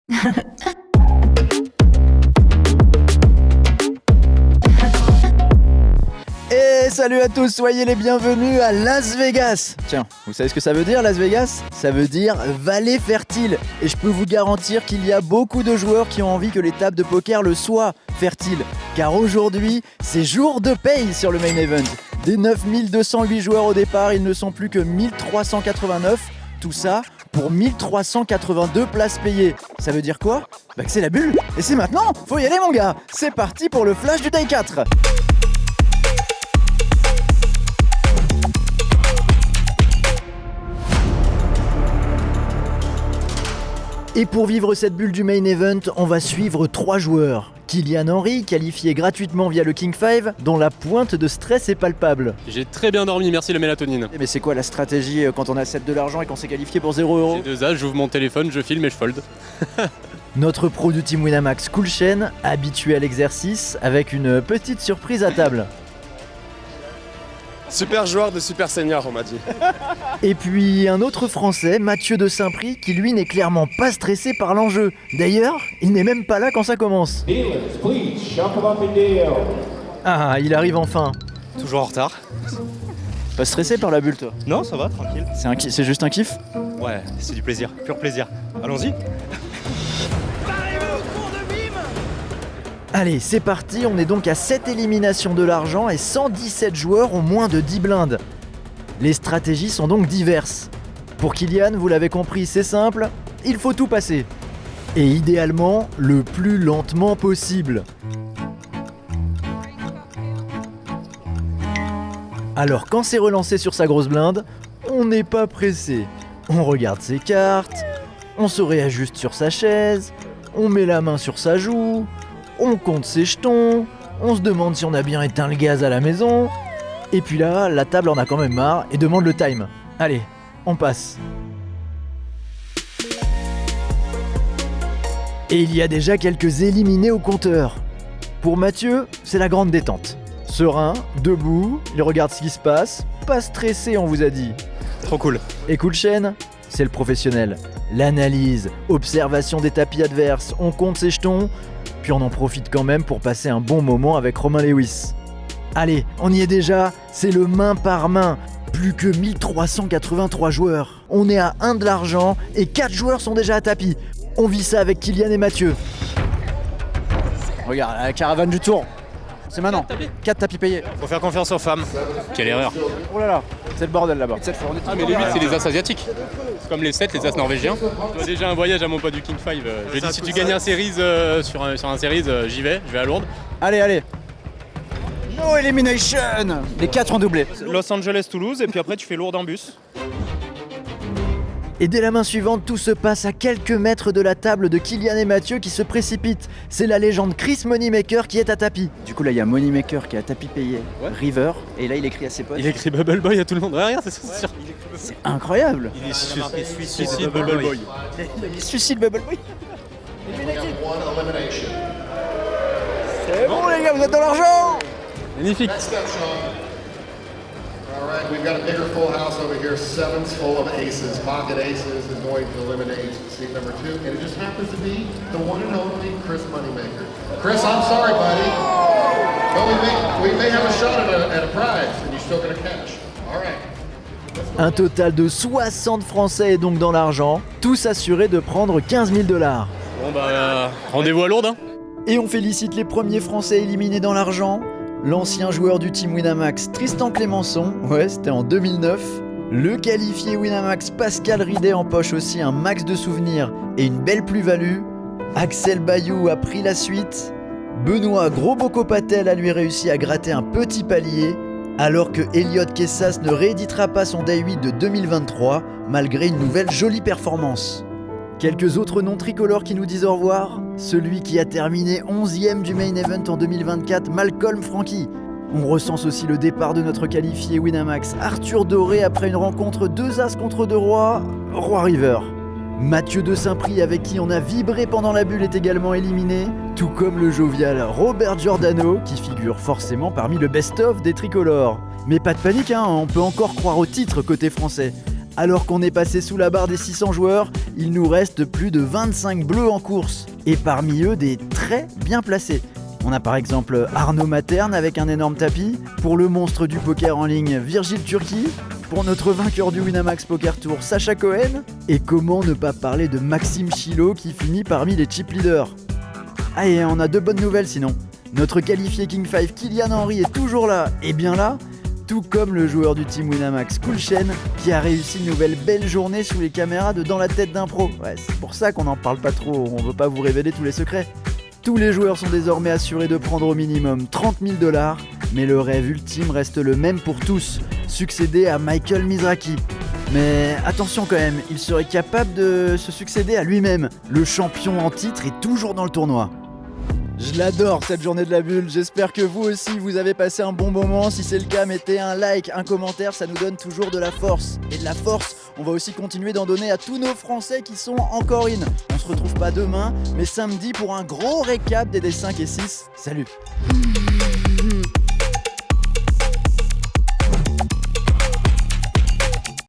Et salut à tous, soyez les bienvenus à Las Vegas. Tiens, vous savez ce que ça veut dire Las Vegas ? Ça veut dire vallée fertile. Et je peux vous garantir qu'il y a beaucoup de joueurs qui ont envie que les tables de poker le soient fertiles. Car aujourd'hui, c'est jour de paye sur le main event. Des 9208 joueurs au départ, ils ne sont plus que 1389. Tout ça pour 1382 places payées. Ça veut dire quoi ? Bah que c'est la bulle. Et c'est maintenant, faut y aller mon gars. C'est parti pour le flash du Day 4. Et pour vivre cette bulle du main event, on va suivre 3 joueurs. Kylian Henry, qualifié gratuitement via le King 5, dont la pointe de stress est palpable. J'ai très bien dormi, merci la mélatonine. Mais c'est quoi la stratégie quand on a 7 de l'argent et qu'on s'est qualifié pour 0€? J'ai 2 âges, j'ouvre mon téléphone, je filme et je fold. Notre pro du team Winamax, Coolchen, habitué à l'exercice, avec une petite surprise à table. Super joueur de super senior, on m'a dit. Et puis un autre français, Mathieu de Saint-Prix, qui lui n'est clairement pas stressé par l'enjeu. D'ailleurs, il n'est même pas là quand ça commence. Ah, il arrive enfin. Toujours en retard. Pas stressé par la bulle toi? Non, ça va, tranquille. C'est juste un kiff? Ouais, c'est du plaisir, pur plaisir. Allons-y. Allez, c'est parti, on est donc à 7 éliminations de l'argent et 117 joueurs ont moins de 10 blindes. Les stratégies sont donc diverses. Pour Kylian, vous l'avez compris, c'est simple, il faut tout passer. Et idéalement, le plus lentement possible. Alors quand c'est relancé sur sa grosse blinde, on n'est pas pressé. On regarde ses cartes, on se réajuste sur sa chaise, on met la main sur sa joue, on compte ses jetons, on se demande si on a bien éteint le gaz à la maison. Et puis là, la table en a quand même marre et demande le time. Allez, on passe. Et il y a déjà quelques éliminés au compteur. Pour Mathieu, c'est la grande détente. Serein, debout, il regarde ce qui se passe, pas stressé on vous a dit. Trop cool. Et Coolchen, c'est le professionnel. L'analyse, observation des tapis adverses, on compte ses jetons, puis on en profite quand même pour passer un bon moment avec Romain Lewis. Allez, on y est déjà, c'est le main par main. Plus que 1383 joueurs. On est à 1 de l'argent et 4 joueurs sont déjà à tapis. On vit ça avec Kylian et Mathieu. Regarde, la caravane du tour. C'est maintenant. 4 tapis payés. Faut faire confiance aux femmes. Quelle erreur. Oh là là, c'est le bordel là-bas. Ah mais les 8 c'est les as asiatiques. C'est comme les 7, les as norvégiens. Je dois déjà un voyage à mon pote du King 5. Je lui ai dit si tu gagnes un series sur un series, j'y vais, je vais à Lourdes. Allez. No elimination. Les 4 ont doublé. Los Angeles, Toulouse, et puis après tu fais Lourdes en bus. Et dès la main suivante, tout se passe à quelques mètres de la table de Kylian et Mathieu qui se précipitent. C'est la légende Chris Moneymaker qui est à tapis. Du coup là, il y a Moneymaker qui est à tapis payé, ouais. River, et là il écrit à ses potes. Il écrit Bubble Boy à tout le monde. Ouais, regarde, c'est sûr. C'est incroyable. Il est Suicide Bubble Boy. Il suicide Bubble Boy. C'est bon les gars, vous êtes dans l'argent. Magnifique. All right, we've got a bigger full house over here. 7's full of aces. Pocket aces is going to eliminate seat number 2. And it just happens to be the one and only Chris Moneymaker. Chris, I'm sorry, buddy. But we may have a shot at a prize, and you're still going to cash. All right. Un total de 60 Français est donc dans l'argent, tous assurés de prendre 15 000 $. Bon bah, rendez-vous à Lourdes. Hein. Et on félicite les premiers Français éliminés dans l'argent. L'ancien joueur du team Winamax, Tristan Clémençon, ouais c'était en 2009. Le qualifié Winamax Pascal Ridet empoche aussi un max de souvenirs et une belle plus-value. Axel Bayou a pris la suite. Benoît Gros-Boco-Patel a lui réussi à gratter un petit palier. Alors que Elliot Kessas ne rééditera pas son Day 8 de 2023, malgré une nouvelle jolie performance. Quelques autres noms tricolores qui nous disent au revoir. Celui qui a terminé 11e du main event en 2024, Malcolm Frankie. On recense aussi le départ de notre qualifié Winamax, Arthur Doré, après une rencontre 2 as contre 2 rois, Roi River. Mathieu de Saint-Prix, avec qui on a vibré pendant la bulle, est également éliminé, tout comme le jovial Robert Giordano, qui figure forcément parmi le best-of des tricolores. Mais pas de panique, on peut encore croire au titre côté français. Alors qu'on est passé sous la barre des 600 joueurs, il nous reste plus de 25 bleus en course. Et parmi eux, des très bien placés. On a par exemple Arnaud Materne avec un énorme tapis, pour le monstre du poker en ligne Virgile Turki, pour notre vainqueur du Winamax Poker Tour Sacha Cohen, et comment ne pas parler de Maxime Chilo qui finit parmi les chip leaders. Ah, et on a 2 bonnes nouvelles sinon. Notre qualifié King 5 Kylian Henry est toujours là, et bien là, tout comme le joueur du team Winamax Coolchen qui a réussi une nouvelle belle journée sous les caméras de Dans la tête d'un pro. Ouais, c'est pour ça qu'on n'en parle pas trop, on veut pas vous révéler tous les secrets. Tous les joueurs sont désormais assurés de prendre au minimum 30 000 $, mais le rêve ultime reste le même pour tous, succéder à Michael Mizrachi. Mais attention quand même, il serait capable de se succéder à lui-même. Le champion en titre est toujours dans le tournoi. Je l'adore cette journée de la bulle, j'espère que vous aussi vous avez passé un bon moment. Si c'est le cas, mettez un like, un commentaire, ça nous donne toujours de la force. Et de la force, on va aussi continuer d'en donner à tous nos Français qui sont encore in. On se retrouve pas demain, mais samedi pour un gros récap des D5 et 6. Salut!